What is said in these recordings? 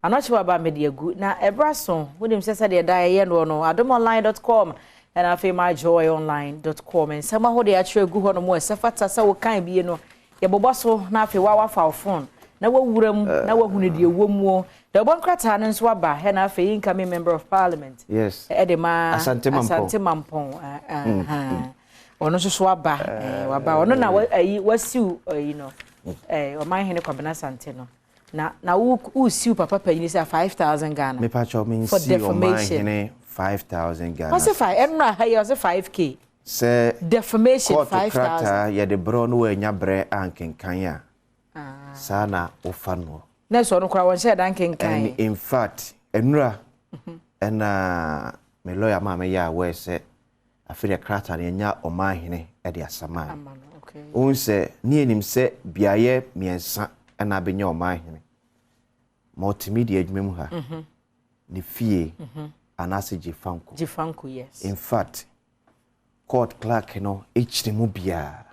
Anoche wa ba media good na ebrason wonim sesa de da ye no no adomonline.com and afemyjoyonline.com and sama ho de atwe gu ho no mo esefata sa wo kan bie no ye boboso na afi wa fa phone na wawuram na wahunu de womuo the bon krata no nso aba he na afi incoming member of parliament yes edema asante mampon ono so aba waba ono na wasiu you know o man hene kwabena sante no na who siu papa panyini say 5,000 Ghana me pacho mean for see defamation 5,000 Ghana what's 5 enra ha you say 5k say defamation 5,000 ya de bro no enya bre ankenkan ya sana ofano na so no kra won share dan kenkan and in fact enra na me lawyer ma me ya we say afiri krata na enya omahene e de asama okay on say ni enim say biaye miensa na benya omahene multimedia adwumem ha ni fie anase jifanko yes in fact court clerk no echirimu bia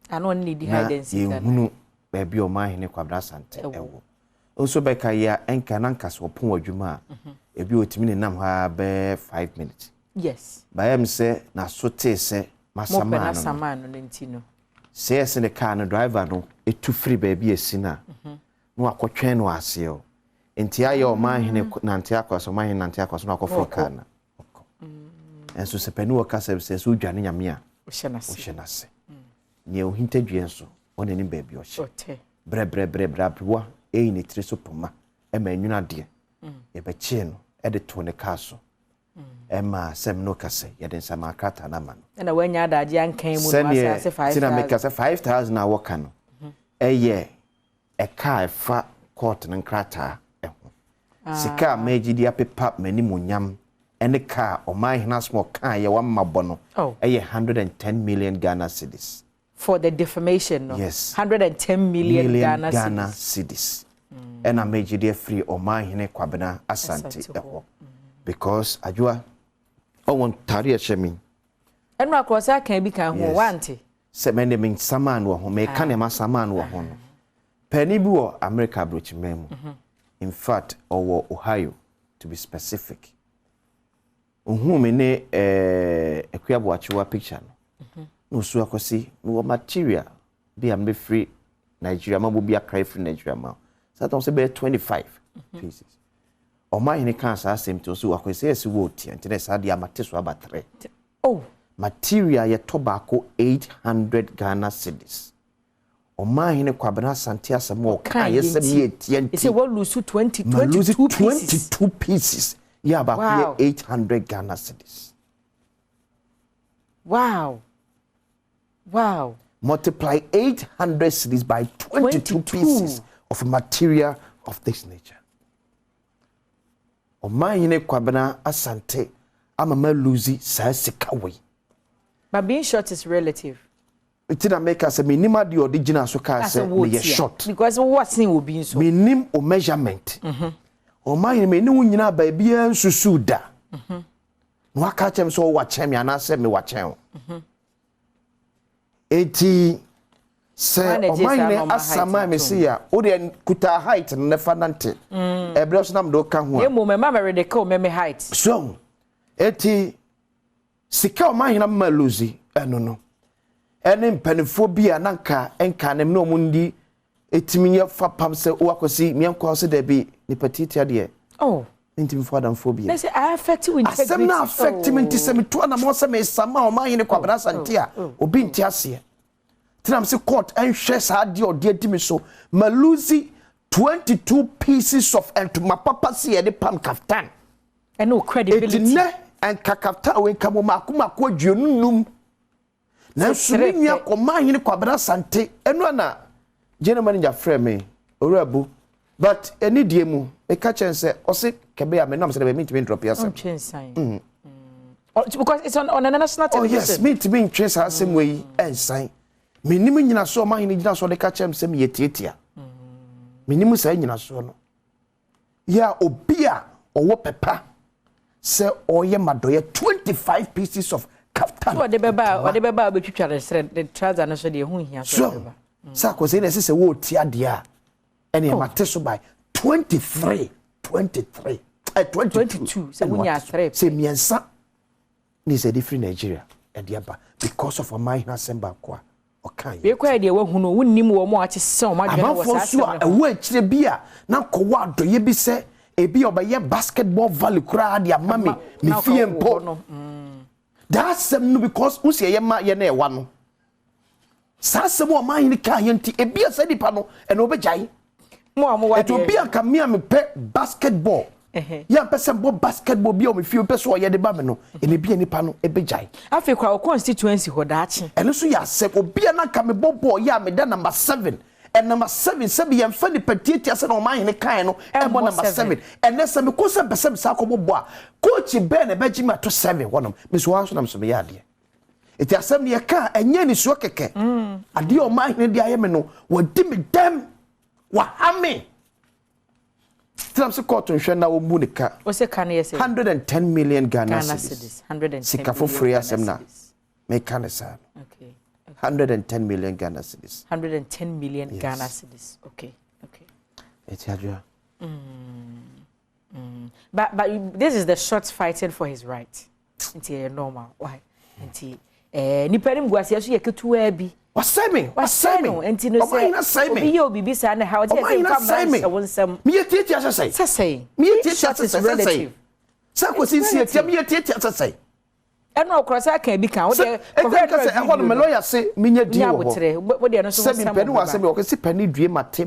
ano need hidence yehunu baby omahene kwabra sante ewo also beka ya enka nankaso pon adwuma ebi otimi ne nam ha be 5 minutes yes bayam say na sote say masama no ntino says in the car no driver no etu free baby esina no akotwen no aseo enti aye o mahene nante akwaso mahene nante akwaso no akofo car na enso sepani wo kasa se so dwane nyame a ohyenase nye ohintadwie enso wona ni baby ohye bre abwa e ni tire so poma e ma nwuna de e be chie no e de to ne car so Emma sem no kase ye den sama krata na man na wanya adaje ankan mu no ase 5,000 tina make kase 5,000 na woka no eye e ka fa court na krata sika meji dia pepa mani munyam ene ka o man hina small ka ye wa mabɔ no eye 110 million Ghana cedis for the defamation no yes 110 million Ghana cedis ena meji dia free o man hine kwabena asante eho because ajua o won tari echemi enu akrosa kan bi kan ho wante se me ne saman wo ho me ka ne ma saman wo ho no pani bi wo America brochimem in fact owo Ohio to be specific me ne ekuabo achiwa picture no so akosi no material bi am be free Nigeria ma bo bi akrai free Nigeria ma so that say be 25 pieces o ma hini kan sa asem to so akwese esi wo tie ntene sa dia mate so aba 3 material ye to baako 800 Ghana cedis o ma hini kwabena santi asem o kan ye se ye tie nti say what lose 22 pieces yeah about 800 Ghana cedis wow multiply 800 cedis by 22 pieces of material of this nature. O mahine kwabena asante amama lose sa sika we. But being short is relative. It didn't make us a minima the original so ka say me short. Because what's in will be so. Minim o measurement. O mahine me ni wunyina ba bia nsusu da. No aka chem so wa chem ya na say me wa chem. Eti se o mahine asama me see ya o de kuta height na fa nante ebro so nam do ka ho a mo me ma me de ka o me height so eti sika o mahine ma luzi eno no ene mpanifo bia nanka enka nem no mundi etimiye fa pam se o akosi mienko se da bi ni petite ade intimi fo adam phobia let's say I affect you integrity asem na affect me ntise me to na mo se me sama o mahine kwabra sante a obi nti ase Tinam se court and share sadi or dear Timmy so Maluzi 22 pieces of and to my papa see any pam kaftan. And no credibility. And kakafta when kamakuma kwa junum. Now Suminia command in Quabra Sante and one gentleman in your frame, Orabu. But any diemu, a catch and say, or say, Kabea may not say, me to drop your sign. Because it's on a national television. Oh, yes, me to be in trace the same way and sign. Minimu nyina so ma hini nyina so de ka chem sem yetietia minimu sa nyina so no ya obia owo pepa se oye madoye 25 pieces of kaftan so de beba betwitwa the trouser no so de hu hia so Sa ko say na se wo tia dia ene mate so by 22 say wunya 3 say miensa ni say different Nigeria and the because of a mind assemble kwa okay we kwa de wahu no wonnim wo mo ache se o madwe no wasa so a we chire bia na ko wa doye bi se ebi obaye basketball volley kura dia mami me fie mpo that's some no because usi ye ma ye na e wa no sa sem o man ni ka ye nti ebi asa dipa no e no obejai mo wa de ebi aka me pe basketball ya pese bo basketball bi o me fie pese o ye de ba me no ene bi nipa no ebejai afi kwa constituency ho daachi ene so ya se obi na ka me bobo ya me da number 7 and number 7 sabi yem fa ni petiti ase na o man ni kan no e mo number 7 and se me ko se pese sa ko bobo a coach Ben ebeji ma to 7 wonom me so so na me so me ya de eti asem ne ka enye ni so keke ade o man ni de aye me no wodi me dem wa hame Tram se court nhwe na wo mu nika o se kan yes 110 million Ghana cedis 110 sika for free asem na me kan sa okay 110 million Ghana cedis 110 million Ghana cedis okay eti adwa but this is the shots fighting for his right it's normal why nti nipa nim guase so ye ketua bi wasemi enti no say obi ye obi bisa na how dey say wonsam me yetieti asesai sesai me yetieti asesai sa ko sinsi eti me yetieti asesai eno okrosa kan bi kan wo dey ko say e ho no me lawyer say me nya di wo dey no so wonsam peni wasemi o ko si pani due mate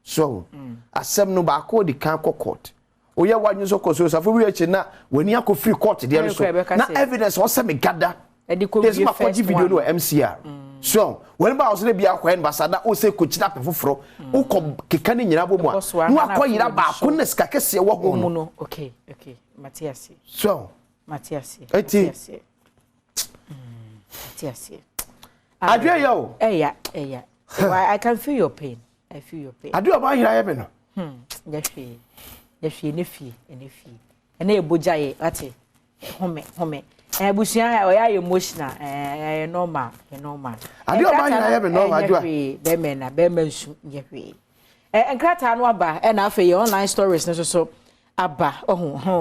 so asem no ba ko di kan ko court oye wanyu so ko so safo wi echi na wani akofiri court dey no so na evidence o say me gada there's my video no MCR so when ba so bia kwa ambassador o say kochina pefoforo o ko keka ni nyina bomu a no akoyira ba ko na sika kese wo ho no okay Matias so Matias adwe yo yeah I can feel your pain I feel your pain adwe ba hira ye me no yehwe ne fie ene ebojaye ate home busia o ya emotional normal ade o ba hira ye me no adwa be me nsu yehwe enkrata no aba na afa online stories no so aba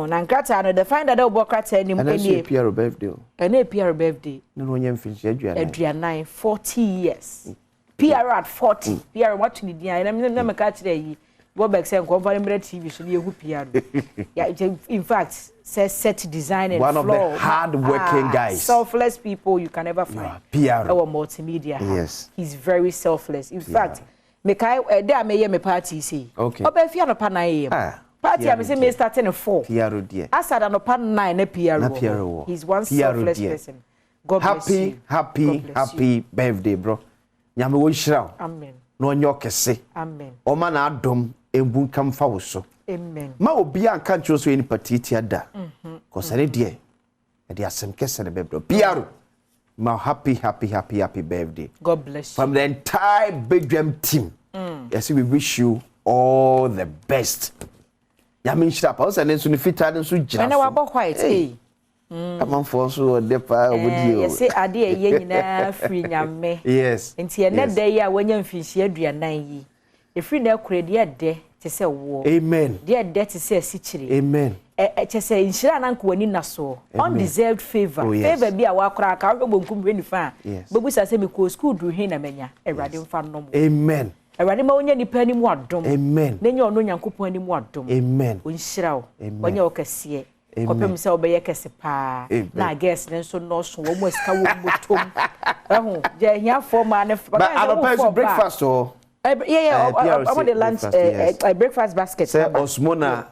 na nkrata no the find that obo krata ni eni PR birthday ene PR birthday no nya mfinchi aduanan 40 years PR at 40 PR what ni dia na me ka kire yi Bobex say conference TV so ye hu PR yeah in fact says set design and one floor, of the hard working guys selfless people you can never find PR our multimedia yes he's very selfless in fact me kai there me hear me party say okay obefia no pa 9 am party am say me starting at 4 PR dia asada no pa 9 na PR he's one selfless person God bless you happy birthday bro nyame wo hira amen no onyo kese amen o ma na adom embun kam fa wo so amen ma obi an kan chiro so eni patiti ada ko sare de e de asem kese ne bebro PR ma happy birthday God bless you from the entire Badwam team yes we wish you all the best ya min shira pa o se ne so ni fita ne so gira na wa bo white amanfo so de pa obodi o yes ade ye nyina free nyame yes nti ene de ya wanya mfinhie aduanan yi efiri na akure de de te se wo amen de te se asichire amen che se inshira na nko wani naso undeserved favor favor bi a wa akora ka wo bonkum we nifa bebu sa se me ko school du hin na menya ewrade mfa no mo amen ewrade ma wonya nipa ni mu adom amen nenya ono nyankopon ni mu adom amen onhyira wo wonya wo kase kopem se obeye kese pa na guess ne so no so wo mo sika wo motom ehu je hia forma ne but breakfast or I'm the lunch breakfast basket say osmona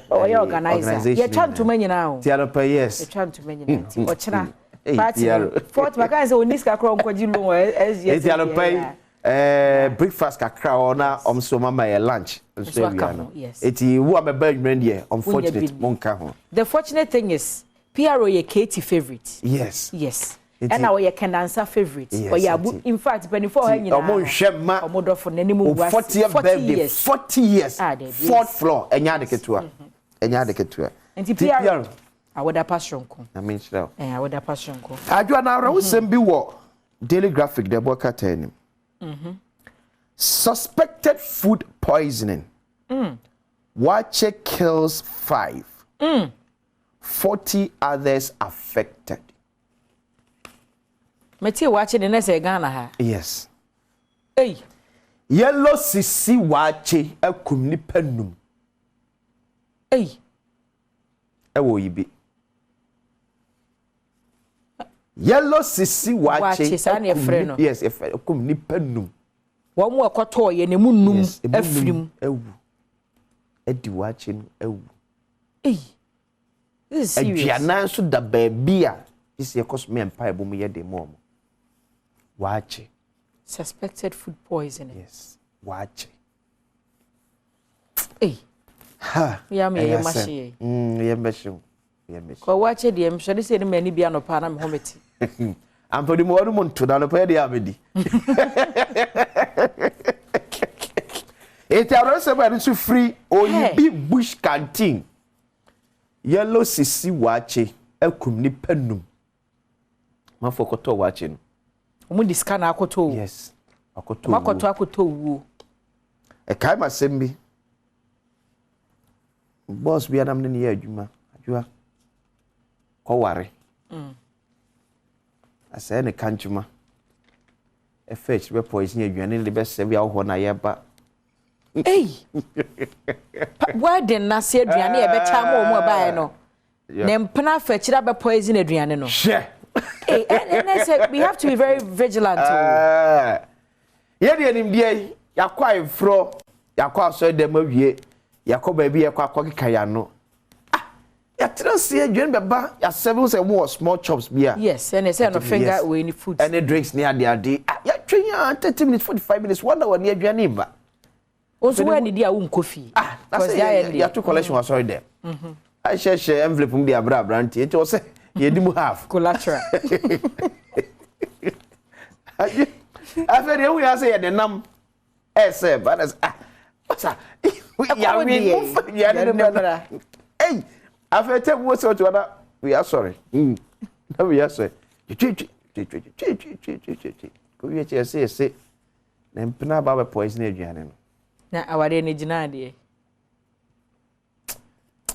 organizer you try to many now tiara yes you try to many now ochina party fourth vacancy oniska kro nkwaji lo as tiara breakfast kakra ona omso mama ye lunch so we are eti wo am ba nwren de unfortunate monka ho the fortunate thing is PRO ye Katie favorite yes and now you can answer favorite or ya in fact when for her nyina omo hwema omo for nanimu 40 years fourth floor enya de ketua enti PR awoda passion ko I mean sure awoda passion ko adwa na ra wosem bi wo daily graphic de boka tanim Suspected food poisoning. Wache kills 5. 40 others affected. Meti wache de nese Ghana ha. Yes. Hey. Yellow sisi wache akum nipa num. Hey. Ewo yibi. Yellow sisi wache sani efre no. Yes, akum nipa num. Wo mu ekoto ye ne mu num afrim. Ewu. Edi wache no ewu. Hey. This is serious. Aduana so da baby a isi ekos me empire bo mu ye de mom. Wache. Suspected food poisoning. Yes. Wache. Hey. Ha. Ya me ye mashi. Ye mesho. Ye mesho. Ko wache de em shode se ni mani bia no pa na me hometi. Ampodi mo wonu monto da no pa de abedi. It arose about to free Oyibi Bush canteen. Yellow sisi wache akum ni penum. Ma fokoto wache no. Omu diska na akoto. Yes. Akoto. Makoto akoto wu. E kai masembi. Boss bi anam ne ye adwuma. Adwua. Ko ware. Asa ne kanchuma. E fetch be poison aduane le be se bi awo na ye ba. Hey. Why den na se aduane e be cha ma omu ba no. Ne mpena fetchira be poison aduane no. Share. Hey, and say we have to be very vigilant. Ye de nim die yakwa ifro yakwa so dem awie yakwa ba bi yakwa akwa ya no. Ya trust aduane be ba ya seven say more small chops bia. Yes, and say no finger we any food. Any drinks near the ya twenya 30 minutes 45 minutes 1 hour near aduane ba. Also when the dia won coffee. That's it. You have to collection was sorry there. I share envelope from the abra brand. It was say you didn't have collateral. I feel we are saying the num say but as what's that? Hey, I feel tell what's what other we are sorry. No we are sorry. Go you say then pina baba poison aduane. Na aware ne gina de.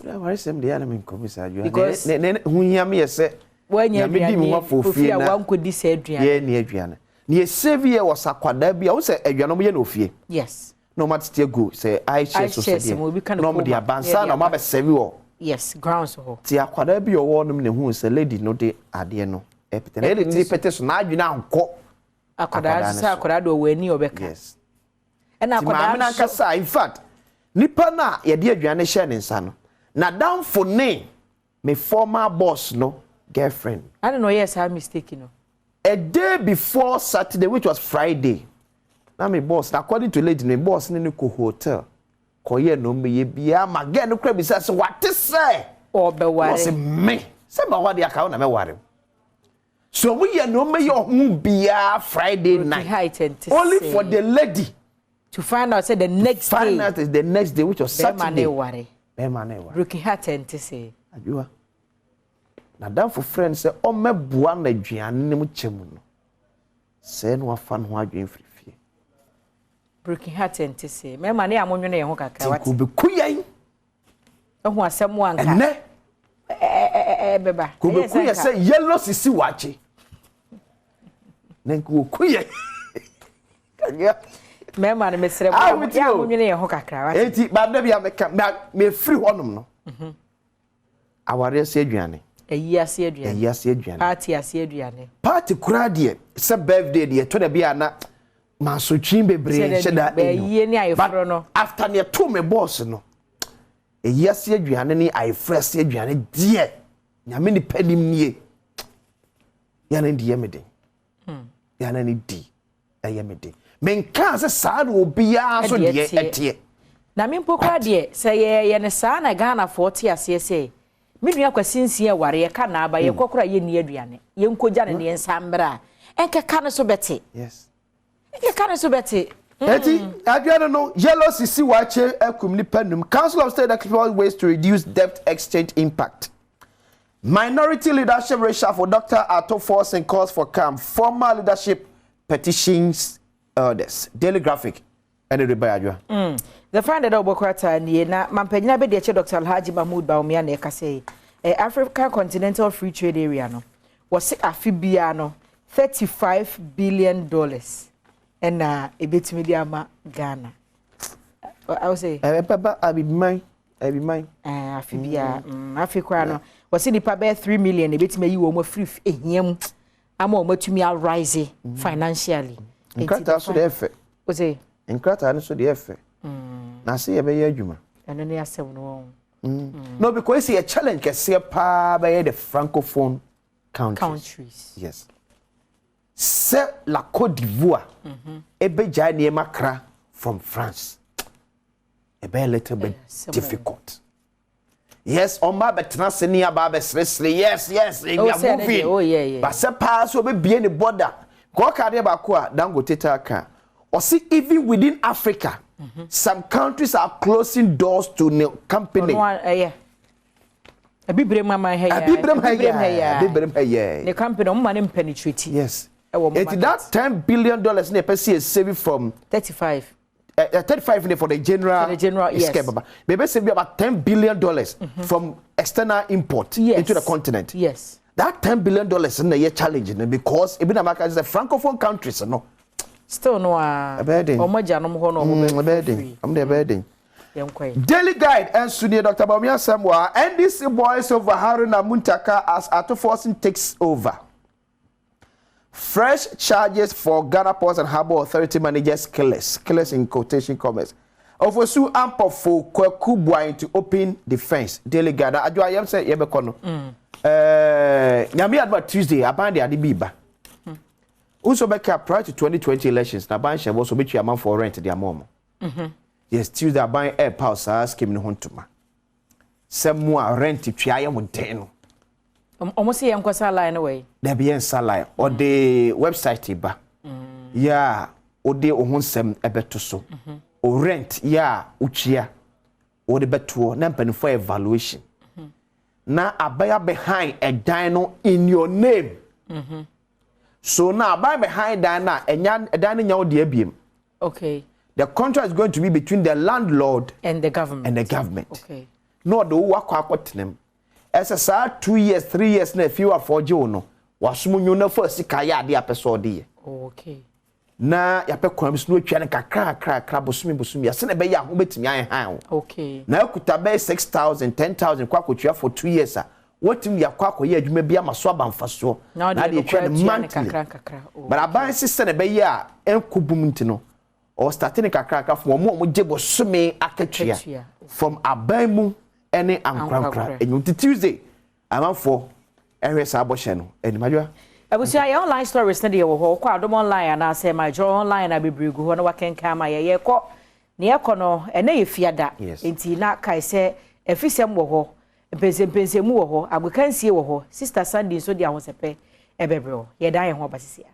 Na ware sem de ana men komisa aduane. Ne hunya me yese. Wanya bi mu afofie na. Wa nkodi se aduane. Ye ne aduane. Ne save ye was akwada bia wo se aduane mo ye na ofie. Yes. No matter go say I share so say. No mo de abansa na ma be save wo. Yes, grounds ho. Ti akwada bia wo no ne hu se lady no de ade no. Epete na ele ti pete so na aduane anko. Akwada sa akwada do wani obeka. Yes. And akwada na kasa in fact nipa na ye de aduane share ne nsa no. Na down for name my former boss no girlfriend. I don't know, yes, I'm mistaken. A day before Saturday, which was Friday. Now my boss, according to lady, my boss in the hotel. Koye no me bia ma get no crab says what to say. Or be worry. Was me. Say ma what the account na me worry. So we no me your bia Friday night. Only for the lady to find out say the next day. Find out is the next day, which was Saturday. Be worry. Broken heart and to say. Adua. Na dan for friends say o mebua na aduane ne mu chemu no. Say no afa no adwen frifie. Broken heart and to say. Me ma na ya monwene ye ho kakra wat. Ko be kuyan. Ho asem wanka. Ene. Beba. Ko be kuyan say yellow sisi wache. Nenku kuyan. Kanya. Me ma na mesere ya monwene ye ho kakra wat. Enti ba da bia me free honum no. Aware se aduane. Eyi ase aduane. Party ase aduane. Party kura de se birthday de to da bia na masotwin bebre sheda eyi ni ayefro no. After ne to me boss no. Eyi ase aduane ni ayefro se aduane de nyame ni panim nie. Yana ndi yemede. Yana ni di ayemede. Menka se saa no obia so de etie. Na mempokra de se ye ne saa na Ghana 40 ase se. Midua kwasinsi e ware ye ka na aba ye kokora ye ni aduane ye nkogya ne ne nsambra enke ka ne so bete. Yes. Enke ka ne so bete. Eti aduane no yellow sisi wache akum ni panum. Council of State explores ways to reduce debt exchange impact. Minority leadership reshuffle for Dr. Ato forcing calls for calm. Former leadership petitions elders. Daily Graphic. And the Bayadwa. The friend that Obokwata ni na mampanyina be de Dr. Alhaji Mahmoud Baumia na ekase African Continental Free Trade Area no was afibia no $35 billion and ebetimi di ama Ghana. I would say Papa I be mine afibia Africa no was in the pabe 3 million ebetimi yi wo mo free ehiem ama o matumi rise financially. Nkata so de efe. O say Nkrata so de efe. Na se ye be ye adwuma. Eno ne asem no. No, because it's a challenge can see by the francophone countries. Yes. C'est la Côte d'Ivoire. Ebe jani makra from France. Ebe a little bit difficult. Yes, on my betnase ni aba besresle. Yes, we are moving. Oh yeah. But se pass we be in the border. Go carry ba ko Dangote taka. Or see even within Africa. Some countries are closing doors to the company. Yeah. Abibrem here. The company on money penetrate. Yes. It's that $10 billion ne person is saving from 35. 35 for the general yes. Maybe saving about $10 billion from external import into the continent. Yes. That $10 billion in a year challenging because even America is a francophone countries, no. Still no a bedding. I'm the bedding. Daily Guide and Sunni Dr. Bamia Samwa and this boys over Haruna Muntaka as Atoforcing takes over. Fresh charges for Ghana Ports and Harbour Authority managers killers in quotation commas. Ofosu ample for Kwekubwa to open defense. Daily Guide. Adwa yam say yebekono. Nyame adwa Tuesday abande adibiba. Also, prior to 2020 elections, na ban share also between amount for rent the amount. Yes, Tuesday buying air power scheme no hontuma. Some more rent to try am ten. Almost say am kwasa line away. There be line or the website ba. Yeah, or the ohonsem ebeto so. Or rent, yeah, uchia. Or the beto na pen for evaluation. Na abaya behind a dino in your name. So now, by behind Dana, and Yan, okay. The contract is going to be between the landlord and the government. Okay. No, the work out them. As a sad 2 years, 3 years, if you are for Jono, was Muno first Kaya the episode. Okay. Na ya pe kwam no twa ne kakra busumi ya se ne be ya ho betimi an han. Okay. Na kuta be 6,000 10,000 kwa kotwa for 2 years. What you are quite adwuma bia maso abanfaso na dey try monthly but aban sister ne be ya enkubum ntino or starting kakra from mo jebo some akatua from aban mu ene ankrakra enyu Tuesday am for ehwesa aboshe no enimadwa abusia ya online stories na dey wo ho kwa Adom online na say my joy online na bebregu ho na wakenka ma ye ko ne ekono ene ye fiada enti na kai se efisem wo ho pense mu wo ho agbekansie wo ho sister Sunday so dia ho sepe ebebre ho ye dan ye ho basisia